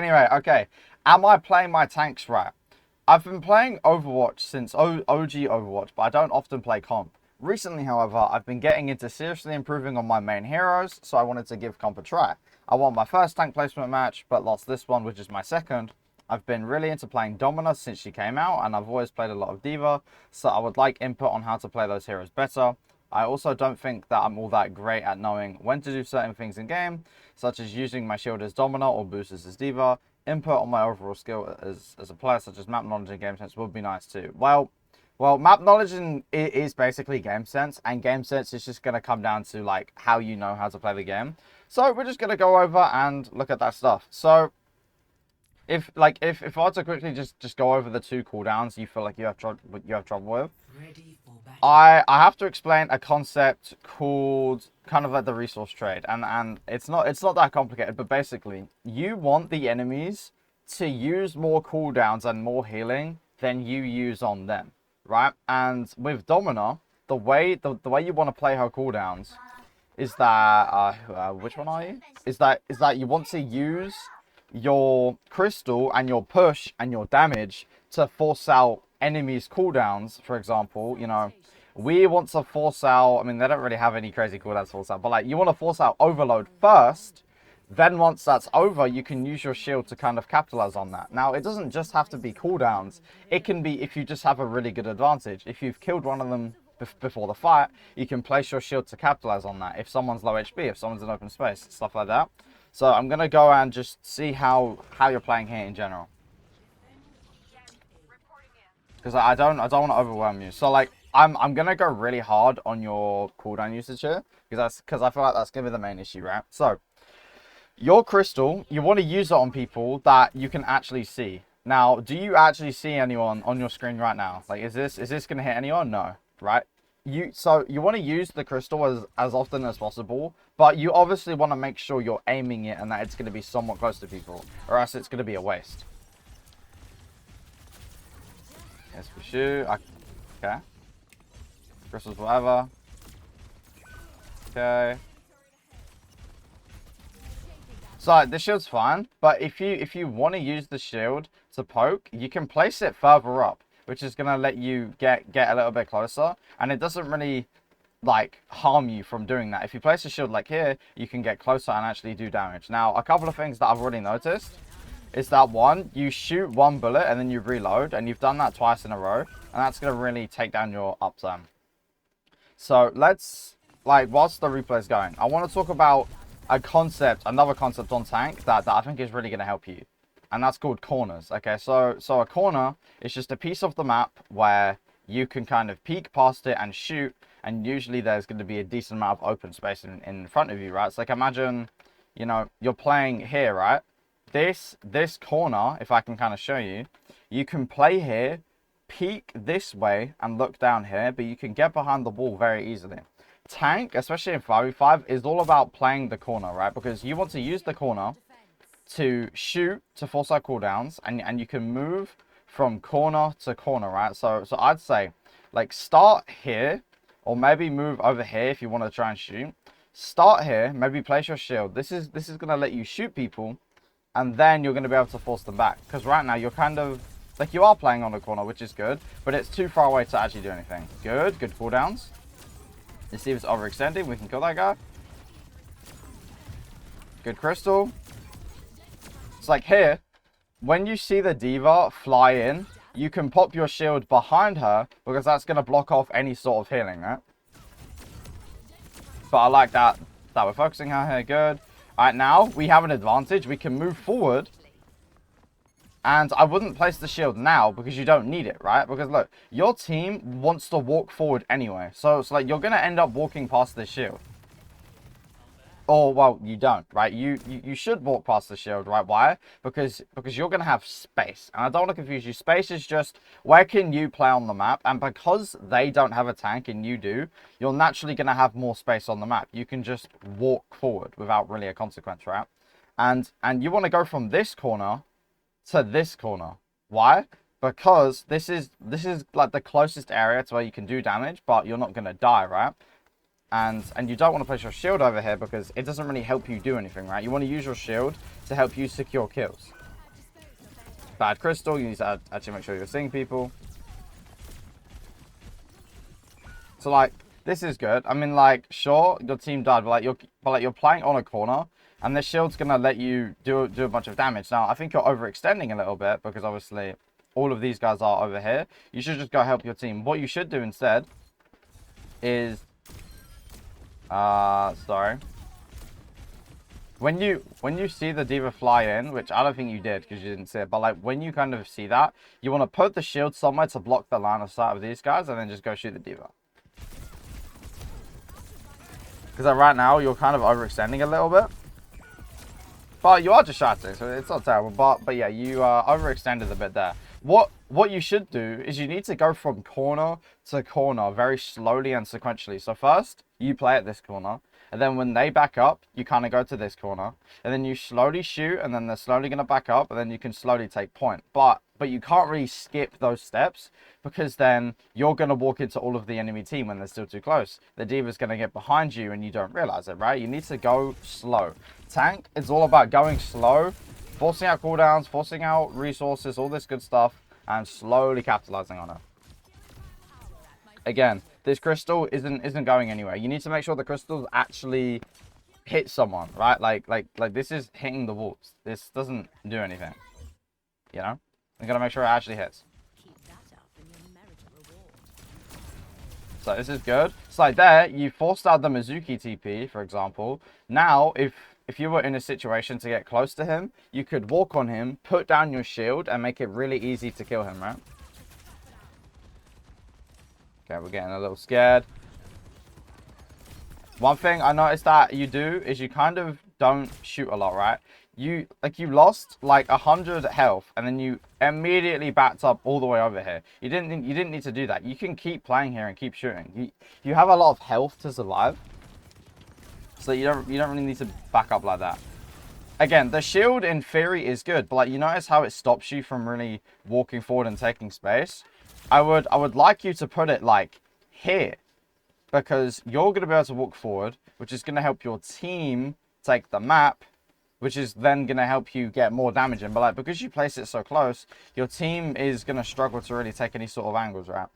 Anyway, okay. Am I playing my tanks right? I've been playing Overwatch since OG Overwatch, but I don't often play comp. Recently, however, I've been getting into seriously improving on my main heroes, so I wanted to give comp a try. I won my first tank placement match, but lost this one, which is my second. I've been really into playing Domina since she came out, and I've always played a lot of D.Va, so I would like input on how to play those heroes better. I also don't think that I'm all that great at knowing when to do certain things in game, such as using my shield as Domina or boosters as D.Va. Input on my overall skill as a player, such as map knowledge and game sense, would be nice too. Well, map knowledge is basically game sense, and game sense is just going to come down to like how you know how to play the game. So we're just going to go over and look at that stuff. So if I were to quickly just go over the 2 cooldowns you feel like you have trouble with, I have to explain a concept called kind of like the resource trade, and it's not that complicated, but basically you want the enemies to use more cooldowns and more healing than you use on them, right? And with Domina, the way you want to play her cooldowns is that which one are you? Is that you want to use your crystal and your push and your damage to force out enemies cooldowns. For example, you know, we want to force out, I mean, they don't really have any crazy cooldowns to force out, but like you want to force out overload first, then once that's over, you can use your shield to kind of capitalize on that. Now, it doesn't just have to be cooldowns. It can be if you just have a really good advantage. If you've killed one of them before the fight, you can place your shield to capitalize on that. If someone's low HP, if someone's in open space, stuff like that. So I'm going to go and just see how you're playing here in general. Because I don't want to overwhelm you. So like I'm going to go really hard on your cooldown usage here, because I feel like that's going to be the main issue, right? So your crystal, you want to use it on people that you can actually see. Now, do you actually see anyone on your screen right now? Like, is this going to hit anyone? No, right? So you want to use the crystal as often as possible, but you obviously want to make sure you're aiming it and that it's going to be somewhat close to people, or else it's going to be a waste. Yes, we shoot. Okay. Crystals, whatever. Okay. So the shield's fine, but if you want to use the shield to poke, you can place it further up, which is going to let you get a little bit closer, and it doesn't really like harm you from doing that. If you place a shield like here, you can get closer and actually do damage. Now, a couple of things that I've already noticed is that, one, you shoot 1 bullet and then you reload, and you've done that twice in a row, and that's going to really take down your uptime. So let's, like, whilst the replay is going, I want to talk about another concept on tank that I think is really going to help you. And that's called corners. Okay, so a corner is just a piece of the map where you can kind of peek past it and shoot, and usually there's going to be a decent amount of open space in front of you, right? So like imagine, you know, you're playing here, right? This corner, if I can kind of show you, you can play here, peek this way and look down here, but you can get behind the wall very easily. Tank, especially in 5v5, is all about playing the corner, right? Because you want to use the corner to shoot, to force out cooldowns, and you can move from corner to corner, right? So I'd say, like, start here, or maybe move over here if you want to try and shoot. Start here, maybe place your shield. This is going to let you shoot people, and then you're going to be able to force them back. Because right now, you're kind of, like, you are playing on the corner, which is good, but it's too far away to actually do anything. Good cooldowns. Let's see if it's overextending. We can kill that guy. Good crystal. It's like here, when you see the D.Va fly in, you can pop your shield behind her, because that's going to block off any sort of healing, right? But I like that we're focusing her here. Good. All right, now we have an advantage. We can move forward. And I wouldn't place the shield now because you don't need it, right? Because look, your team wants to walk forward anyway. So it's like you're going to end up walking past the shield. Or, well, you don't, right? You should walk past the shield, right? Why? Because you're going to have space. And I don't want to confuse you. Space is just where can you play on the map? And because they don't have a tank and you do, you're naturally going to have more space on the map. You can just walk forward without really a consequence, right? And you want to go from this corner to this corner. Why? Because this is like the closest area to where you can do damage, but you're not going to die, right? And you don't want to place your shield over here because it doesn't really help you do anything, right? You want to use your shield to help you secure kills. bad crystal. You need to actually make sure you're seeing people. So like, this is good. I mean, like, sure, your team died, but you're playing on a corner, and the shield's gonna let you do a bunch of damage. Now, I think you're overextending a little bit because obviously all of these guys are over here. You should just go help your team. What you should do instead is, sorry. When you see the D.Va fly in, which I don't think you did because you didn't see it, but like when you kind of see that, you want to put the shield somewhere to block the line of sight of these guys, and then just go shoot the D.Va. Because right now you're kind of overextending a little bit, but you are just shotting, so it's not terrible. But yeah, you overextended a bit there. What you should do is you need to go from corner to corner very slowly and sequentially. So first you play at this corner, and then when they back up, you kind of go to this corner, and then you slowly shoot, and then they're slowly going to back up, and then you can slowly take point. But you can't really skip those steps, because then you're going to walk into all of the enemy team when they're still too close. The D.Va's going to get behind you, and you don't realize it, right? You need to go slow. Tank is all about going slow, forcing out cooldowns, forcing out resources, all this good stuff, and slowly capitalizing on it. Again, this crystal isn't going anywhere. You need to make sure the crystals actually hit someone, right? Like this is hitting the walls. This doesn't do anything. You know? You gotta make sure it actually hits. So this is good. So like there, you forced out the Mizuki TP, for example. Now, if you were in a situation to get close to him, you could walk on him, put down your shield, and make it really easy to kill him, right? Okay, we're getting a little scared. One thing I noticed that you do is you kind of don't shoot a lot, right? You lost like 100 health, and then you immediately backed up all the way over here. You didn't need to do that. You can keep playing here and keep shooting. You have a lot of health to survive, so you don't really need to back up like that. Again, the shield in theory is good, but like you notice how it stops you from really walking forward and taking space. I would like you to put it like here, because you're going to be able to walk forward, which is going to help your team take the map, which is then going to help you get more damage in. But like, because you place it so close, your team is going to struggle to really take any sort of angles, right?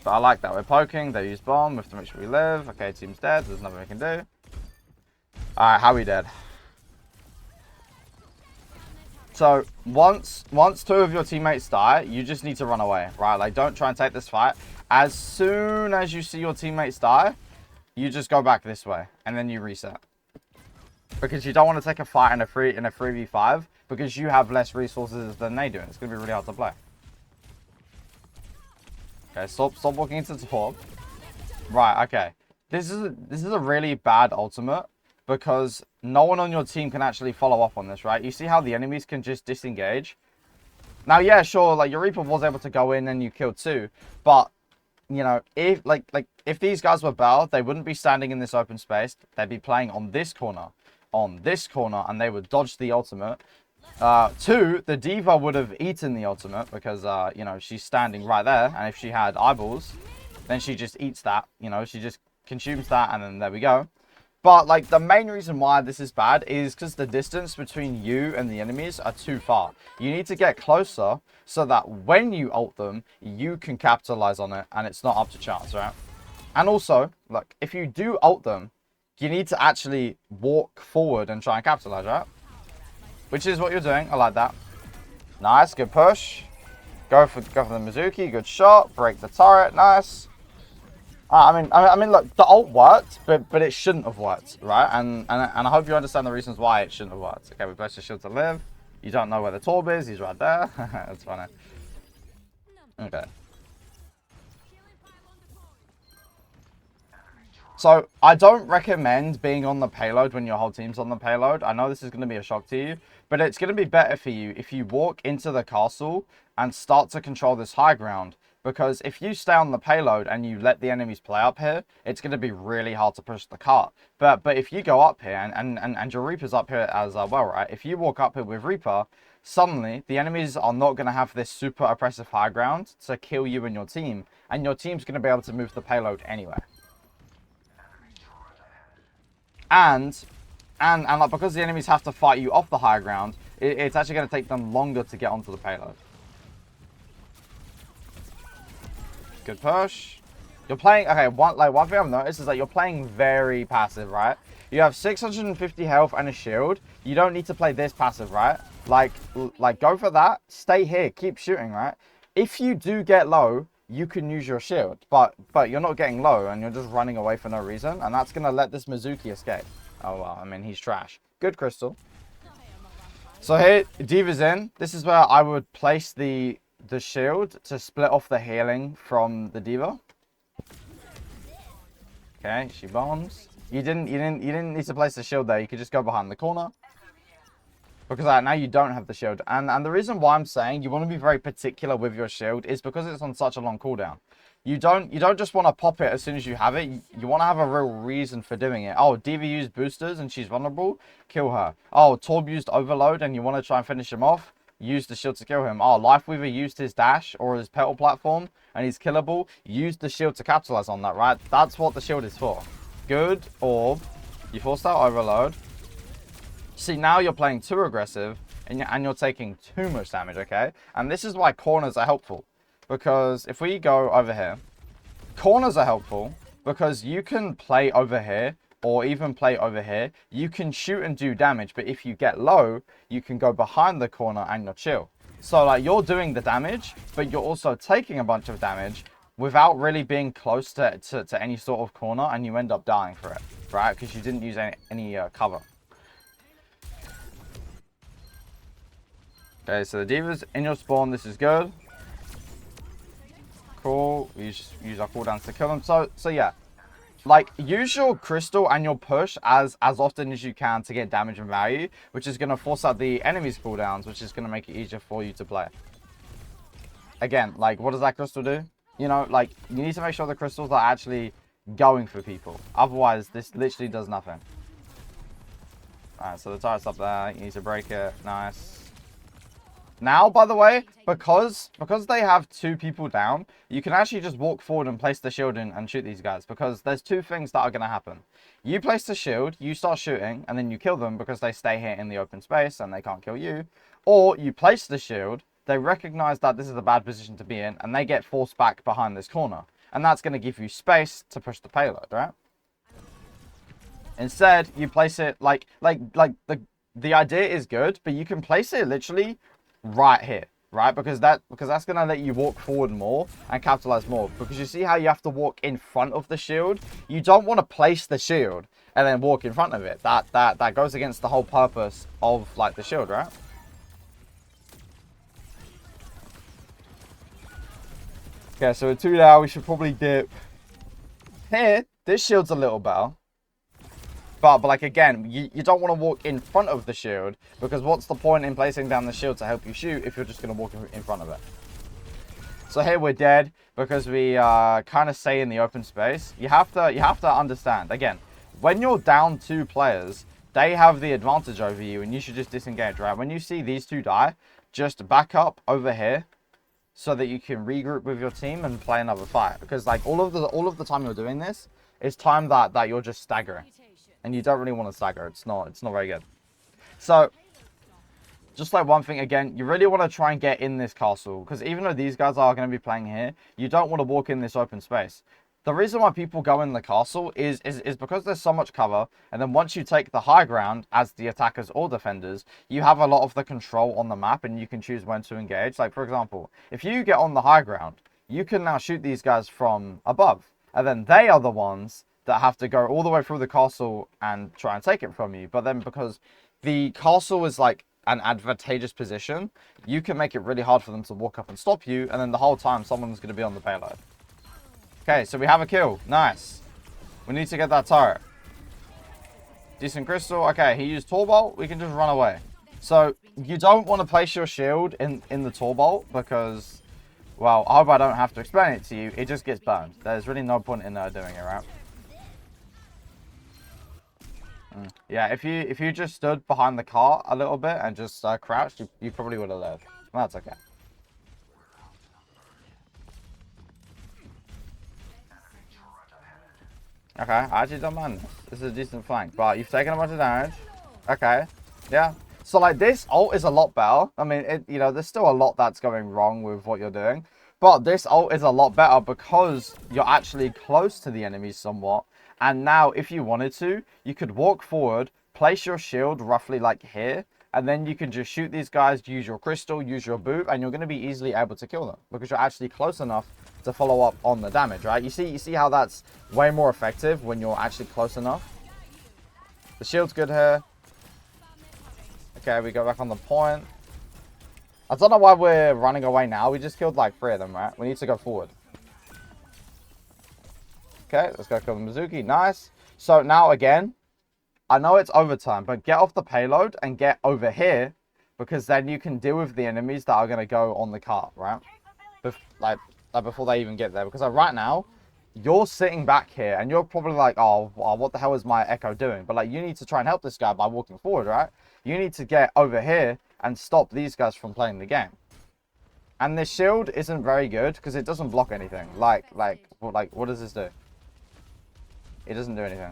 But I like that. We're poking. They use bomb. We have to make sure we live. Okay, team's dead. There's nothing we can do. Alright, how are we dead? So once two of your teammates die, you just need to run away, right? Like, don't try and take this fight. As soon as you see your teammates die, you just go back this way, and then you reset. Because you don't want to take a fight in a 3v5, because you have less resources than they do. It's going to be really hard to play. Okay, stop walking into the top. Right, okay. This is a really bad ultimate, because no one on your team can actually follow up on this, right? You see how the enemies can just disengage? Now, yeah, sure, like, your Reaper was able to go in and you killed two, but, you know, if these guys were Bell, they wouldn't be standing in this open space. They'd be playing on this corner, and they would dodge the ultimate. Two, the D.Va would have eaten the ultimate, because, you know, she's standing right there, and if she had eyeballs, then she just eats that, you know, she just consumes that, and then there we go. But, like, the main reason why this is bad is because the distance between you and the enemies are too far. You need to get closer so that when you ult them, you can capitalize on it and it's not up to chance, right? And also, look, if you do ult them, you need to actually walk forward and try and capitalize, right? Which is what you're doing. I like that. Nice, good push. Go for the Mizuki, good shot. Break the turret, nice. I mean, look, the ult worked, but it shouldn't have worked, right? And I hope you understand the reasons why it shouldn't have worked. Okay, we placed the shield to live. You don't know where the Torb is. He's right there. That's funny. Okay. So, I don't recommend being on the payload when your whole team's on the payload. I know this is going to be a shock to you, but it's going to be better for you if you walk into the castle and start to control this high ground. Because if you stay on the payload and you let the enemies play up here, it's going to be really hard to push the cart. But if you go up here, and your Reaper's up here as well, right? If you walk up here with Reaper, suddenly the enemies are not going to have this super oppressive high ground to kill you and your team. And your team's going to be able to move the payload anywhere. And like, because the enemies have to fight you off the high ground, It's actually going to take them longer to get onto the payload. Good push. You're playing, okay, one thing I've noticed is that you're playing very passive, right? You have 650 health and a shield. You don't need to play this passive, right? Like go for that. Stay here. Keep shooting, right? If you do get low, you can use your shield. But you're not getting low and you're just running away for no reason. And that's going to let this Mizuki escape. Oh, well, I mean, he's trash. Good Crystal. So here, D.Va's in. This is where I would place the shield to split off the healing from the D.Va. Okay, she bombs. You didn't need to place the shield there. You could just go behind the corner. Because now you don't have the shield. And the reason why I'm saying you want to be very particular with your shield is because it's on such a long cooldown. You don't just want to pop it as soon as you have it. You want to have a real reason for doing it. Oh, D.Va used boosters and she's vulnerable. Kill her. Oh, Torb used overload and you want to try and finish him off. Use the shield to kill him. Oh, Lifeweaver used his dash or his petal platform and he's killable. Use the shield to capitalize on that, right? That's what the shield is for. Good orb. You forced out overload. See, now you're playing too aggressive and you're taking too much damage, okay? And this is why corners are helpful. Because if we go over here, corners are helpful because you can play over here or even play over here. You can shoot and do damage, but if you get low, you can go behind the corner and you're chill. So like you're doing the damage, but you're also taking a bunch of damage without really being close to any sort of corner, and you end up dying for it, right? Because you didn't use any cover. Okay, so the D.Va's in your spawn. This is good. Cool. We use our cooldowns to kill them. So yeah, like use your crystal and your push as often as you can to get damage and value, which is going to force out the enemy's cooldowns, which is going to make it easier for you to play. Again, like what does that crystal do? You know, like you need to make sure the crystals are actually going for people. Otherwise, this literally does nothing. Alright, so the turret's up there. You need to break it. Nice. Now, by the way, because they have two people down, you can actually just walk forward and place the shield in and shoot these guys. Because there's two things that are going to happen. You place the shield, you start shooting, and then you kill them because they stay here in the open space and they can't kill you. Or you place the shield, they recognize that this is a bad position to be in, and they get forced back behind this corner. And that's going to give you space to push the payload, right? Instead, you place it like the idea is good, but you can place it literally right here, right? Because that's gonna let you walk forward more and capitalize more. Because you see how you have to walk in front of the shield. You don't want to place the shield and then walk in front of it. That goes against the whole purpose of like the shield, right? Okay, so with 2 now, we should probably dip here. This shield's a little better. But like, again, you don't want to walk in front of the shield, because what's the point in placing down the shield to help you shoot if you're just going to walk in front of it? So here we're dead because we kind of stay in the open space. You have to understand, again, when you're down 2 players, they have the advantage over you and you should just disengage, right? When you see these 2 die, just back up over here so that you can regroup with your team and play another fight. Because like all of the time you're doing this is time that you're just staggering. And you don't really want to stagger. It's not very good. So, just like one thing, again, you really want to try and get in this castle. Because even though these guys are going to be playing here, you don't want to walk in this open space. The reason why people go in the castle is because there's so much cover. And then once you take the high ground as the attackers or defenders, you have a lot of the control on the map and you can choose when to engage. Like, for example, if you get on the high ground, you can now shoot these guys from above. And then they are the ones that have to go all the way through the castle and try and take it from you. But then because the castle is like an advantageous position, you can make it really hard for them to walk up and stop you. And then the whole time someone's going to be on the payload. Okay, so we have a kill. Nice. We need to get that turret. Decent crystal. Okay, he used Tor Bolt. We can just run away. So you don't want to place your shield in the Tor Bolt because, well, I hope I don't have to explain it to you. It just gets burned. There's really no point in doing it, right? Yeah, if you just stood behind the car a little bit and just crouched, you probably would have lived. Well, that's okay. Okay, I actually don't mind this. This is a decent flank, but you've taken a bunch of damage. Okay, yeah. So like this ult is a lot better. I mean, you know, there's still a lot that's going wrong with what you're doing. But this ult is a lot better because you're actually close to the enemies somewhat. And now if you wanted to, you could walk forward, place your shield roughly like here. And then you can just shoot these guys, use your crystal, use your boot, and you're going to be easily able to kill them. Because you're actually close enough to follow up on the damage, right? You see how that's way more effective when you're actually close enough? The shield's good here. Okay, we go back on the point. I don't know why we're running away now. We just killed like 3 of them, right? We need to go forward. Okay, let's go kill the Mizuki. Nice. So now again, I know it's overtime, but get off the payload and get over here, because then you can deal with the enemies that are going to go on the cart, right? Like before they even get there. Because like, right now, you're sitting back here and you're probably like, oh, what the hell is my Echo doing? But like, you need to try and help this guy by walking forward, right? You need to get over here and stop these guys from playing the game. And this shield isn't very good because it doesn't block anything. Like, what does this do? It doesn't do anything.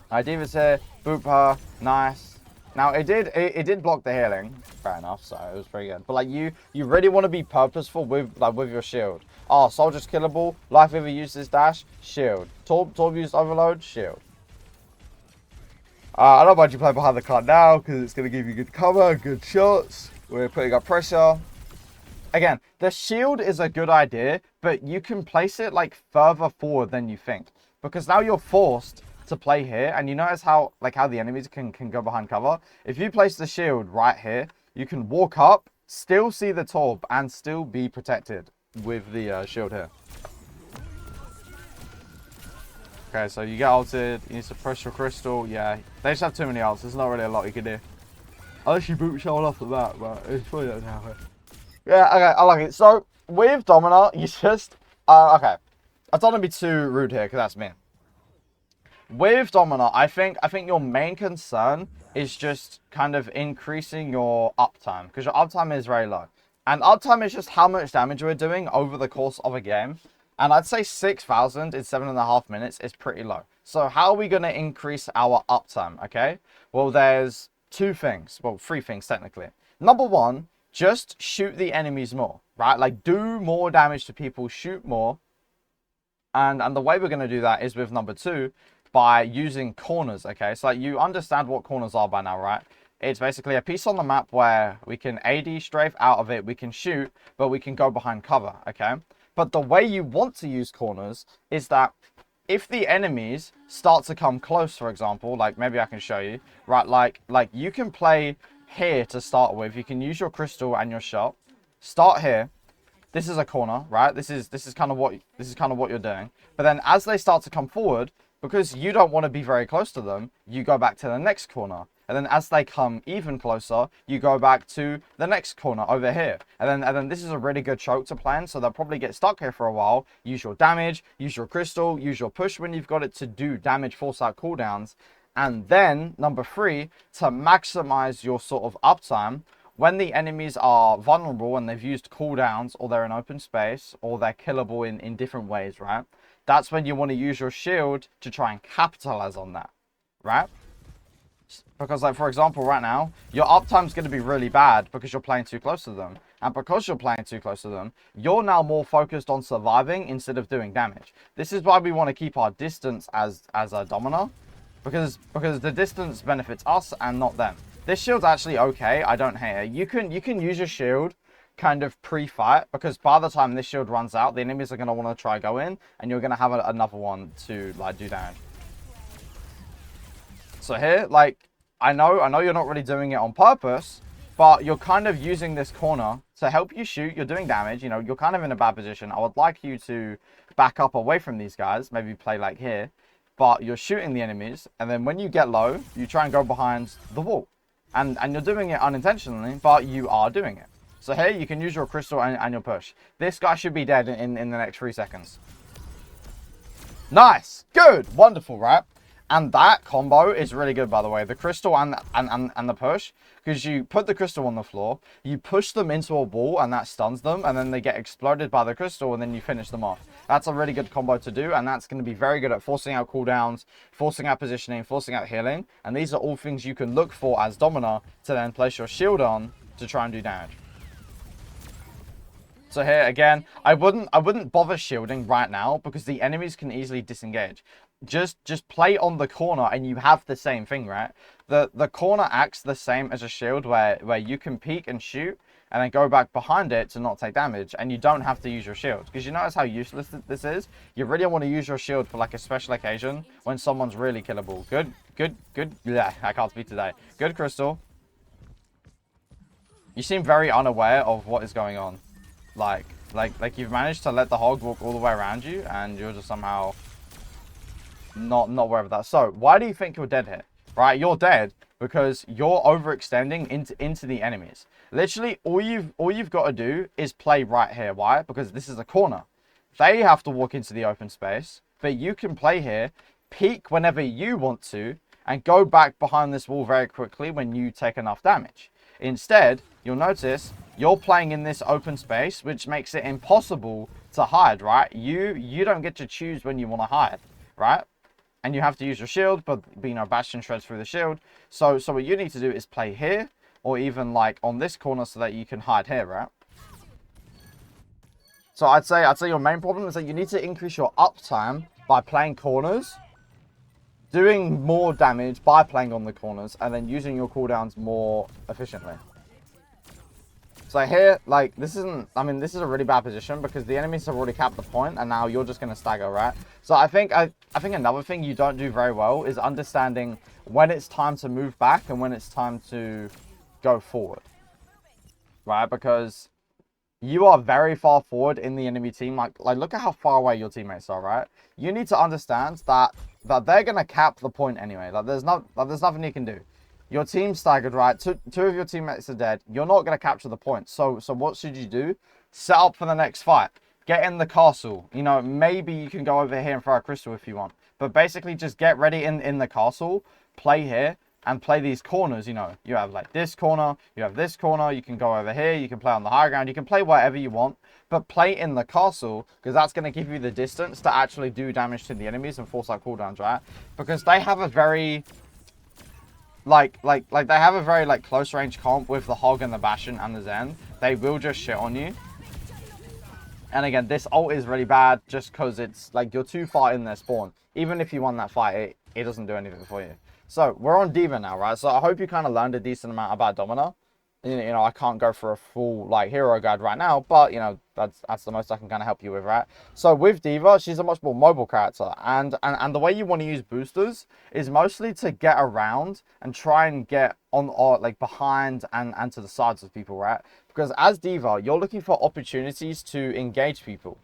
Alright, D.Va's here. Boop her. Nice. Now, it did block the healing. Fair enough, so it was pretty good. But, like, you really want to be purposeful with your shield. Oh, Soldier's killable. Life Weaver uses dash. Shield. Torb used overload. Shield. I don't mind you play behind the cart now because it's going to give you good cover, good shots. We're putting up pressure. Again, the shield is a good idea, but you can place it, like, further forward than you think. Because now you're forced to play here, and you notice how the enemies can go behind cover. If you place the shield right here, you can walk up, still see the Torb, and still be protected with the shield here. Okay, so you get ulted, you need to press your crystal. Yeah, they just have too many ults. There's not really a lot you can do. Unless you boot shot off the bat, but it's probably not happen. Yeah, okay, I like it. So with Domina, you just okay. I don't want to be too rude here because that's me. With Domina, I think your main concern is just kind of increasing your uptime, because your uptime is very low. And uptime is just how much damage we're doing over the course of a game. And I'd say 6,000 in 7.5 minutes is pretty low. So how are we going to increase our uptime, okay? Well, there's 2 things. Well, 3 things technically. Number 1, just shoot the enemies more, right? Like, do more damage to people, shoot more. And the way we're going to do that is with number 2, by using corners, okay? So like, you understand what corners are by now, right? It's basically a piece on the map where we can AD strafe out of it, we can shoot, but we can go behind cover, okay? But the way you want to use corners is that if the enemies start to come close, for example, like maybe I can show you, right? Like you can play here to start with. You can use your crystal and your shot. Start here. This is a corner, right? This is kind of what you're doing. But then as they start to come forward, because you don't want to be very close to them, you go back to the next corner. And then as they come even closer, you go back to the next corner over here. And then this is a really good choke to plan, so they'll probably get stuck here for a while. Use your damage, use your crystal, use your push when you've got it to do damage force out cooldowns. And then, number 3, to maximize your sort of uptime, when the enemies are vulnerable and they've used cooldowns, or they're in open space, or they're killable in different ways, right? That's when you want to use your shield to try and capitalize on that, right? Because, like, for example, right now, your uptime's going to be really bad because you're playing too close to them. And because you're playing too close to them, you're now more focused on surviving instead of doing damage. This is why we want to keep our distance as a Domina, because the distance benefits us and not them. This shield's actually okay. I don't hate it. You can use your shield kind of pre-fight, because by the time this shield runs out, the enemies are going to want to try go in, and you're going to have another one to like do damage. So here, like, I know you're not really doing it on purpose, but you're kind of using this corner to help you shoot. You're doing damage, you know, you're kind of in a bad position. I would like you to back up away from these guys, maybe play like here, but you're shooting the enemies, and then when you get low, you try and go behind the wall. And you're doing it unintentionally, but you are doing it. So here, you can use your crystal and your push. This guy should be dead in the next 3 seconds. Nice! Good! Wonderful, right? And that combo is really good, by the way. The crystal and the push. Because you put the crystal on the floor, you push them into a wall, and that stuns them, and then they get exploded by the crystal, and then you finish them off. That's a really good combo to do, and that's going to be very good at forcing out cooldowns, forcing out positioning, forcing out healing. And these are all things you can look for as Domina to then place your shield on to try and do damage. So here again, I wouldn't bother shielding right now because the enemies can easily disengage. Just play on the corner and you have the same thing, right? The corner acts the same as a shield where you can peek and shoot and then go back behind it to not take damage, and you don't have to use your shield. Because you notice how useless this is? You really want to use your shield for like a special occasion when someone's really killable. Good. Yeah, I can't speak today. Good crystal. You seem very unaware of what is going on. Like you've managed to let the hog walk all the way around you, and you're just somehow not aware of that. So why do you think you're dead here? Right, you're dead because you're overextending into the enemies. Literally, all you've got to do is play right here. Why? Because this is a corner. They have to walk into the open space, but you can play here, peek whenever you want to, and go back behind this wall very quickly when you take enough damage. Instead, you'll notice you're playing in this open space, which makes it impossible to hide, right? You don't get to choose when you want to hide, right? And you have to use your shield, but you know, Bastion shreds through the shield. So what you need to do is play here, or even like on this corner so that you can hide here, right? So I'd say your main problem is that you need to increase your uptime by playing corners, doing more damage by playing on the corners, and then using your cooldowns more efficiently. So here, like, this is a really bad position because the enemies have already capped the point, and now you're just going to stagger, right? So I think another thing you don't do very well is understanding when it's time to move back and when it's time to go forward, right? Because you are very far forward in the enemy team. Like look at how far away your teammates are, right? You need to understand that they're going to cap the point anyway. Like, there's nothing you can do. Your team's staggered, right? Two of your teammates are dead. You're not going to capture the point. So what should you do? Set up for the next fight. Get in the castle. You know, maybe you can go over here and throw a crystal if you want. But basically, just get ready in the castle. Play here and play these corners. You know, you have like this corner. You have this corner. You can go over here. You can play on the high ground. You can play wherever you want. But play in the castle because that's going to give you the distance to actually do damage to the enemies and force out cooldowns, right? Because they have a very... Like they have a very like close range comp with the Hog and the Bastion and the Zen. They will just shit on you. And again, this ult is really bad just because it's like you're too far in their spawn. Even if you won that fight, it doesn't do anything for you. So we're on D.Va now, right? So I hope you kind of learned a decent amount about Domina. You know, I can't go for a full like hero guide right now, but you know, that's the most I can kind of help you with, right? So with D.Va, she's a much more mobile character, and the way you want to use boosters is mostly to get around and try and get on or like behind and to the sides of people, right? Because as D.Va, you're looking for opportunities to engage people,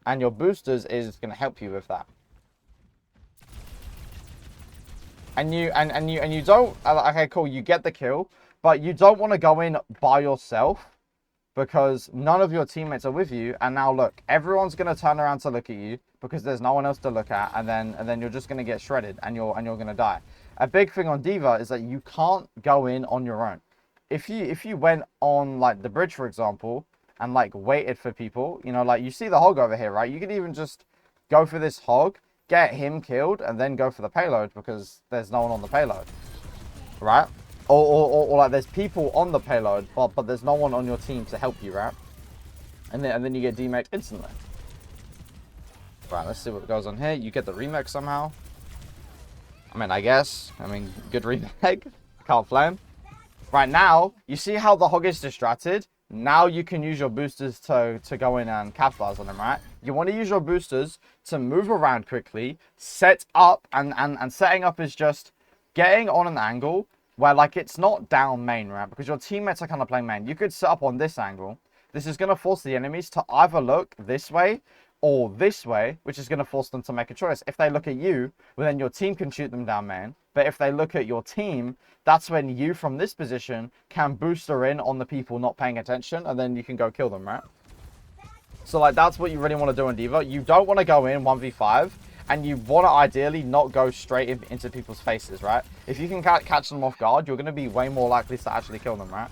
and your boosters is going to help you with that. And you don't okay, cool, you get the kill. But you don't want to go in by yourself because none of your teammates are with you. And now look, everyone's going to turn around to look at you because there's no one else to look at. And then you're just going to get shredded and you're going to die. A big thing on D.Va is that you can't go in on your own. If you went on like the bridge, for example, and like waited for people, you know, like you see the Hog over here, right? You could even just go for this Hog, get him killed, and then go for the payload because there's no one on the payload, right? Or like there's people on the payload, but there's no one on your team to help you, right? And then you get demeked instantly. Right, let's see what goes on here. You get the remake somehow. I mean, good remake. Can't flame. Right now, you see how the Hog is distracted? Now you can use your boosters to go in and capitalize on them, right? You want to use your boosters to move around quickly, set up, and setting up is just getting on an angle where like it's not down main, right? Because your teammates are kind of playing main. You could set up on this angle. This is going to force the enemies to either look this way or this way, which is going to force them to make a choice. If they look at you, well, then your team can shoot them down main. But if they look at your team, that's when you from this position can booster in on the people not paying attention, and then you can go kill them, right? So like that's what you really want to do in D.Va. You don't want to go in 1v5 and you want to ideally not go straight into people's faces, right? If you can catch them off guard, you're going to be way more likely to actually kill them, right?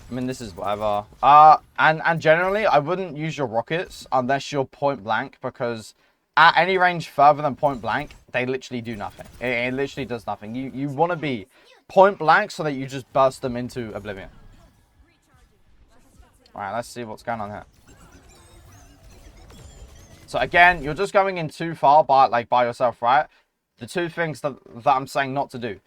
I mean, this is whatever. And generally, I wouldn't use your rockets unless you're point blank, because at any range further than point blank, they literally do nothing. It literally does nothing. You want to be point blank so that you just burst them into oblivion. All right, let's see what's going on here. So again, you're just going in too far by yourself, right? The two things that I'm saying not to do.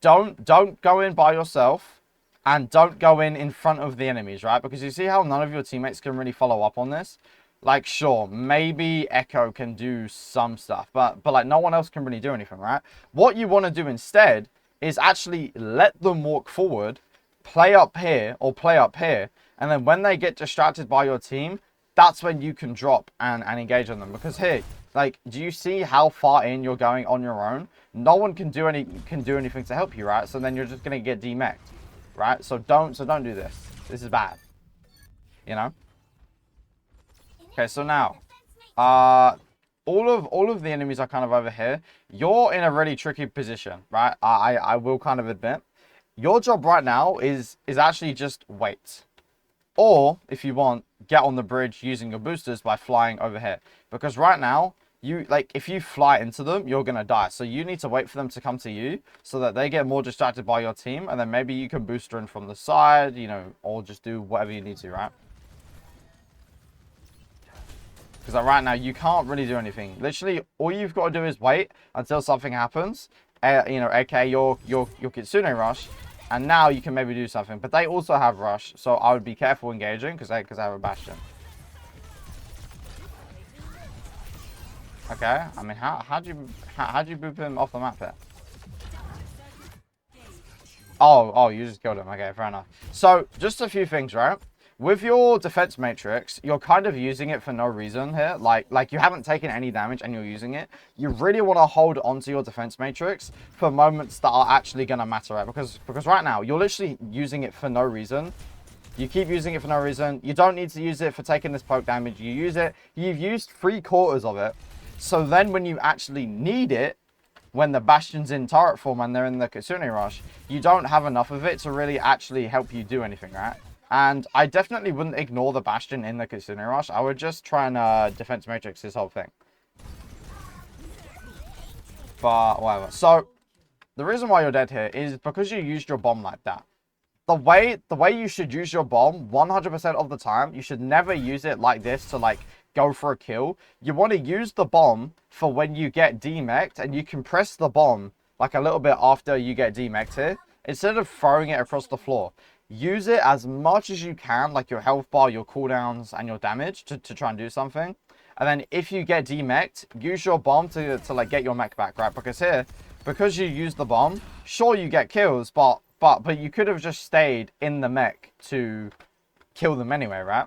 Don't go in by yourself. And don't go in front of the enemies, right? Because you see how none of your teammates can really follow up on this? Like, sure, maybe Echo can do some stuff, but like no one else can really do anything, right? What you want to do instead is actually let them walk forward, play up here or play up here, and then when they get distracted by your team, that's when you can drop and engage on them. Because here, like, do you see how far in you're going on your own? No one can do anything to help you, right? So then you're just gonna get demeched. Right, so don't do this. This is bad, you know. Okay, so now, all of the enemies are kind of over here. You're in a really tricky position, right? I will kind of admit, your job right now is actually just wait, or if you want, get on the bridge using your boosters by flying over here. Because right now, if you fly into them, you're gonna die. So you need to wait for them to come to you so that they get more distracted by your team, and then maybe you can booster in from the side, you know, or just do whatever you need to, right? Because like, right now you can't really do anything. Literally, all you've got to do is wait until something happens. You know, aka your Kitsune rush, and now you can maybe do something. But they also have rush, so I would be careful engaging because they have a bastion. Okay, I mean, how'd you boop him off the map there? Oh, you just killed him. Okay, fair enough. So, just a few things, right? With your defense matrix, you're kind of using it for no reason here. Like you haven't taken any damage and you're using it. You really want to hold onto your defense matrix for moments that are actually going to matter, right? Because right now, you're literally using it for no reason. You keep using it for no reason. You don't need to use it for taking this poke damage. You use it. You've used 3/4 of it. So then when you actually need it, when the Bastion's in turret form and they're in the Kitsune rush, you don't have enough of it to really actually help you do anything, right? And I definitely wouldn't ignore the Bastion in the Kitsune rush. I would just try and defense matrix this whole thing. But whatever. So the reason why you're dead here is because you used your bomb like that. The way you should use your bomb 100% of the time, you should never use it like this to like go for a kill. You want to use the bomb for when you get demeched, and you can press the bomb like a little bit after you get demeched here. Instead of throwing it across the floor, use it as much as you can, like your health bar, your cooldowns, and your damage to try and do something. And then if you get demeched, use your bomb to like get your mech back, right? Because here, because you use the bomb, sure you get kills, but you could have just stayed in the mech to kill them anyway, right?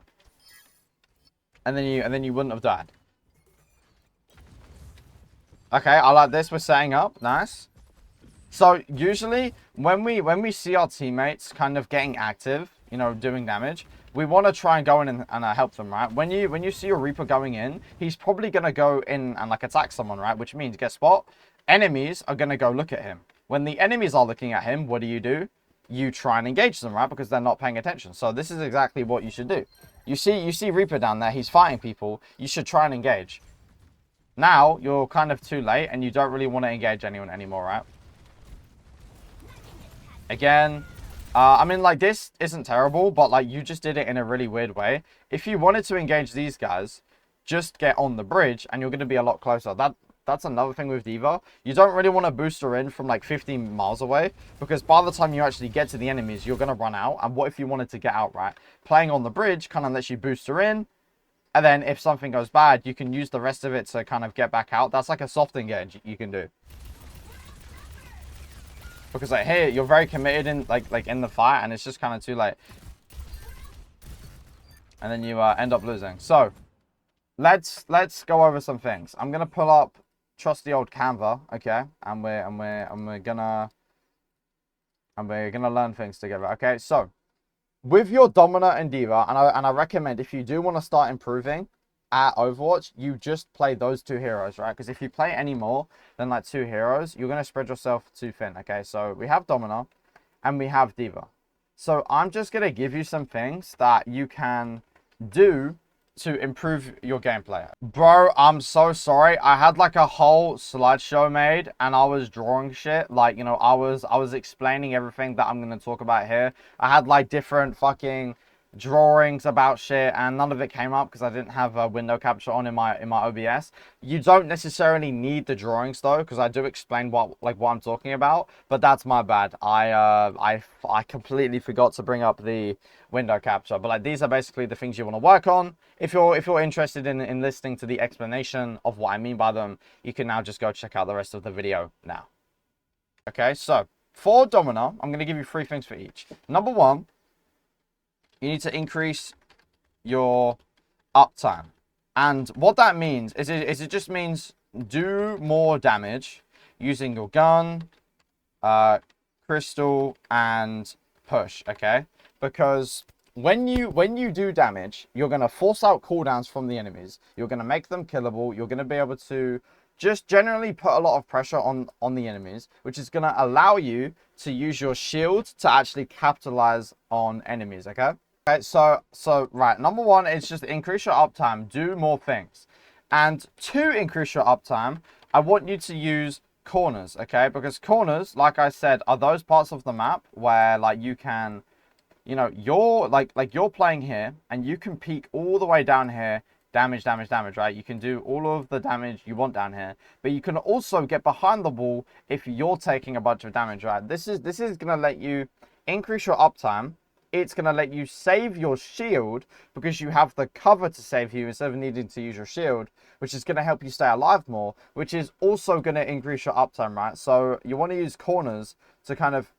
And then you wouldn't have died. Okay, I like this. We're setting up. Nice. So usually when we see our teammates kind of getting active, you know, doing damage, we want to try and go in and help them, right? When you see your Reaper going in, he's probably gonna go in and like attack someone, right? Which means, guess what? Enemies are gonna go look at him. When the enemies are looking at him, what do? You try and engage them, right? Because they're not paying attention. So this is exactly what you should do. You see Reaper down there, he's fighting people. You should try and engage. Now, you're kind of too late, and you don't really want to engage anyone anymore, right? Again, I mean, like, this isn't terrible, but, like, you just did it in a really weird way. If you wanted to engage these guys, just get on the bridge, and you're going to be a lot closer. That's another thing with D.Va. You don't really want to boost her in from like 15 miles away, because by the time you actually get to the enemies, you're going to run out. And what if you wanted to get out, right? Playing on the bridge kind of lets you boost her in. And then if something goes bad, you can use the rest of it to kind of get back out. That's like a soft engage you can do. Because like here, you're very committed in like in the fight, and it's just kind of too late. And then you end up losing. So let's go over some things. I'm going to pull up trusty old Canva, okay, and we're gonna learn things together, okay. So with your Dominant and D.Va, and I recommend, if you do want to start improving at Overwatch, you just play those 2 heroes, right? Because if you play any more than like 2 heroes, you're going to spread yourself too thin, okay? So we have Domina and we have D.Va. So I'm just going to give you some things that you can do to improve your gameplay. Bro, I'm so sorry. I had like a whole slideshow made and I was drawing shit. Like, you know, I was explaining everything that I'm going to talk about here. I had like different fucking drawings about shit and none of it came up because I didn't have a window capture on in my OBS. You don't necessarily need the drawings though, because I do explain what I'm talking about, but that's my bad. I completely forgot to bring up the window capture, but like these are basically the things you want to work on. If you're interested in listening to the explanation of what I mean by them, you can now just go check out the rest of the video now. Okay, so for Domina, I'm going to give you 3 things for each. Number 1, you need to increase your uptime. And what that means is it just means do more damage using your gun, crystal, and push, okay? Because when you do damage, you're going to force out cooldowns from the enemies. You're going to make them killable. You're going to be able to just generally put a lot of pressure on the enemies, which is going to allow you to use your shield to actually capitalize on enemies, okay? Okay, so right, number 1 is just increase your uptime, do more things. And to increase your uptime, I want you to use corners, okay? Because corners, like I said, are those parts of the map where like you can, you know, you're like you're playing here and you can peek all the way down here, damage, right? You can do all of the damage you want down here, but you can also get behind the wall if you're taking a bunch of damage, right? This is going to let you increase your uptime. It's going to let you save your shield because you have the cover to save you instead of needing to use your shield, which is going to help you stay alive more, which is also going to increase your uptime, right? So you want to use corners to kind of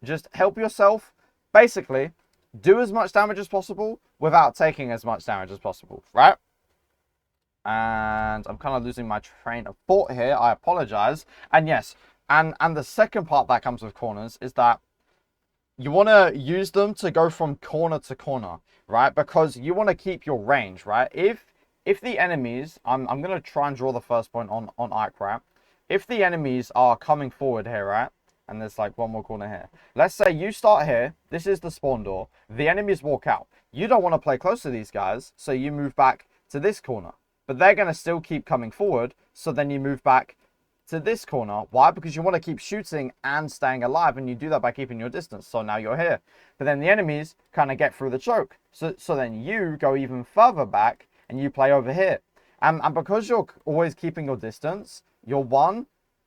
just help yourself, basically, do as much damage as possible without taking as much damage as possible, right? And I'm kind of losing my train of thought here. I apologize. And yes, and the second part that comes with corners is that you want to use them to go from corner to corner, right? Because you want to keep your range, right? If the enemies, I'm going to try and draw the first point on Ike, right? If the enemies are coming forward here, right? And there's like one more corner here. Let's say you start here. This is the spawn door. The enemies walk out. You don't want to play close to these guys, so you move back to this corner. But they're going to still keep coming forward, so then you move back to this corner. Why? Because you want to keep shooting and staying alive, and you do that by keeping your distance. So now you're here, but then the enemies kind of get through the choke, so then you go even further back and you play over here, and because you're always keeping your distance, you're 1,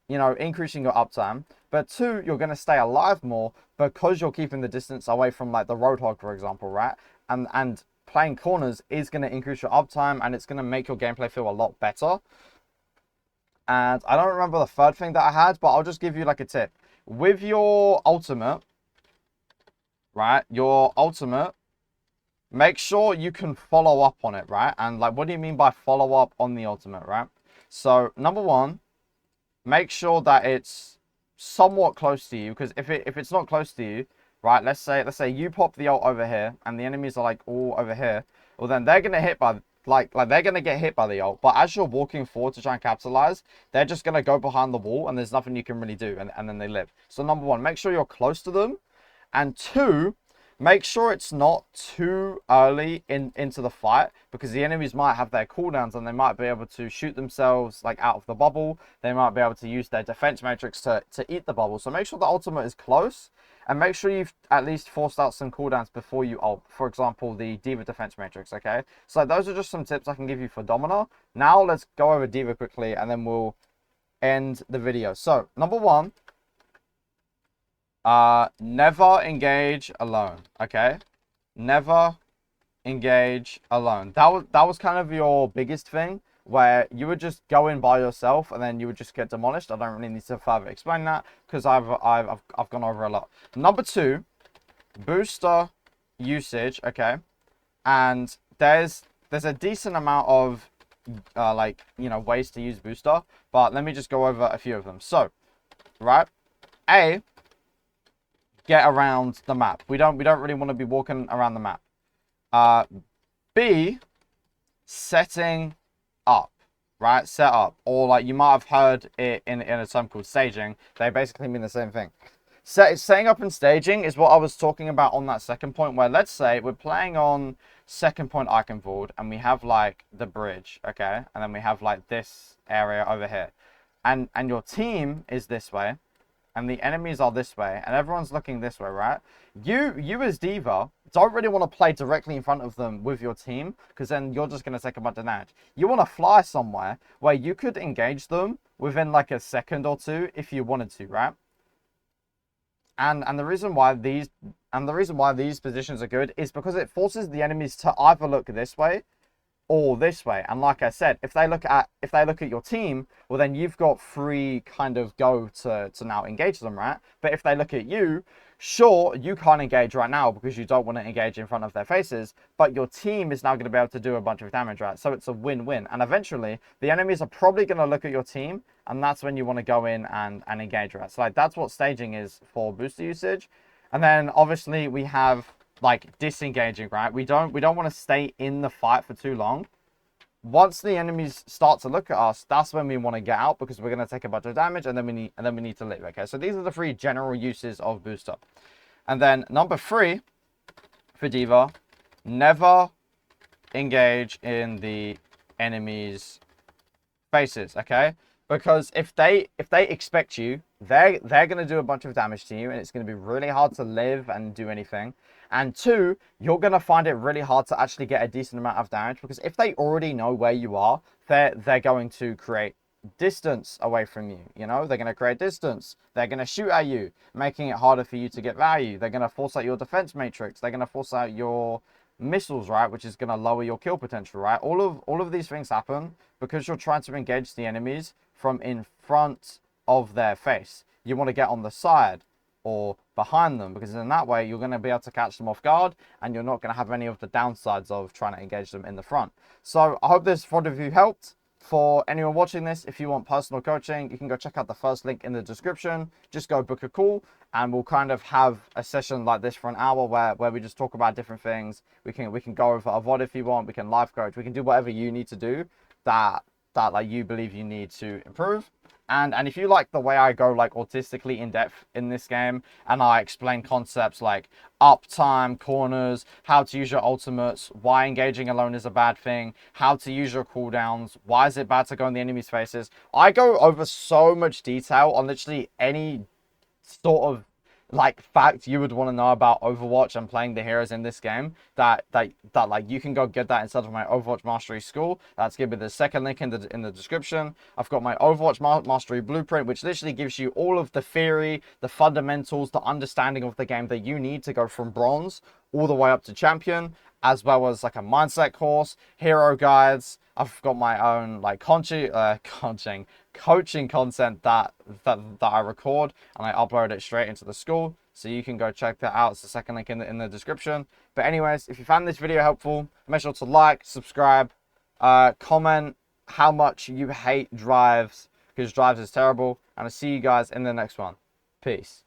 you know, increasing your uptime, but 2, you're going to stay alive more because you're keeping the distance away from like the Roadhog, for example, right? And playing corners is going to increase your uptime, and it's going to make your gameplay feel a lot better. And I don't remember the third thing that I had, but I'll just give you like a tip. With your ultimate, right? Your ultimate, make sure you can follow up on it, right? And like, what do you mean by follow up on the ultimate, right? So number 1, make sure that it's somewhat close to you, because if it's not close to you, right? Let's say you pop the ult over here and the enemies are like all over here. Well, then they're gonna hit by like they're gonna get hit by the ult, but as you're walking forward to try and capitalize, they're just gonna go behind the wall and there's nothing you can really do, and then they live. So number 1, make sure you're close to them, and 2, make sure it's not too early into the fight, because the enemies might have their cooldowns and they might be able to shoot themselves like out of the bubble. They might be able to use their defense matrix to eat the bubble. So make sure the ultimate is close, and make sure you've at least forced out some cooldowns before you ult. For example, the D.Va defense matrix, okay? So those are just some tips I can give you for Domina. Now let's go over D.Va quickly and then we'll end the video. So number 1, never engage alone, okay? Never engage alone. That was kind of your biggest thing, where you would just go in by yourself and then you would just get demolished. I don't really need to further explain that because I've gone over a lot. Number 2, booster usage, okay? And there's a decent amount of like, you know, ways to use booster, but let me just go over a few of them. So, right, A, get around the map. We don't really want to be walking around the map. B, setting up, right? Set up. Or like you might have heard it in a term called staging. They basically mean the same thing. Setting up and staging is what I was talking about on that second point, where let's say we're playing on second point Eichenwald and we have like the bridge, okay? And then we have like this area over here. And your team is this way and the enemies are this way and everyone's looking this way, right? You as D.Va don't really want to play directly in front of them with your team because then you're just going to take a bunch of damage. You want to fly somewhere where you could engage them within like a second or two if you wanted to, right? And the reason why these positions are good is because it forces the enemies to either look this way or this way. And like I said, if they look at your team, well then you've got free kind of go to now engage them, right? But if they look at you, sure, you can't engage right now because you don't want to engage in front of their faces, but your team is now going to be able to do a bunch of damage, right? So it's a win-win. And eventually, the enemies are probably going to look at your team, and that's when you want to go in and engage, right? So like that's what staging is for booster usage. And then obviously we have like disengaging, right? We don't want to stay in the fight for too long. Once the enemies start to look at us, that's when we want to get out because we're going to take a bunch of damage and then we need to leave. Okay, so these are the 3 general uses of booster. And then number 3 for D.Va, never engage in the enemy's faces. Okay, because if they expect you, they're going to do a bunch of damage to you and it's going to be really hard to live and do anything. And 2, you're going to find it really hard to actually get a decent amount of damage because if they already know where you are, they're going to create distance away from you. You know, they're going to create distance. They're going to shoot at you, making it harder for you to get value. They're going to force out your defense matrix. They're going to force out your missiles, right, which is going to lower your kill potential, right? All of these things happen because you're trying to engage the enemies from in front of their face. You want to get on the side or behind them because in that way you're going to be able to catch them off guard and you're not going to have any of the downsides of trying to engage them in the front. So I hope this front review helped. For anyone watching this, if you want personal coaching, you can go check out the first link in the description. Just go book a call and we'll kind of have a session like this for an hour where we just talk about different things. We can go over a VOD if you want. We can live coach. We can do whatever you need to do that like you believe you need to improve. And if you like the way I go like autistically in depth in this game and I explain concepts like uptime, corners, how to use your ultimates, why engaging alone is a bad thing, how to use your cooldowns, why is it bad to go in the enemy's faces, I go over so much detail on literally any sort of like fact you would want to know about Overwatch and playing the heroes in this game that like you can go get that inside of my Overwatch Mastery School. That's gonna be the second link in the description. I've got my Overwatch Mastery Blueprint, which literally gives you all of the theory, the fundamentals, the understanding of the game that you need to go from bronze all the way up to champion, as well as like a mindset course, hero guides. I've got my own like coaching content that I record and I upload it straight into the school, so you can go check that out. It's the second link in the description. But anyways, if you found this video helpful, make sure to like, subscribe, comment how much you hate drives because drives is terrible, and I'll see you guys in the next one. Peace.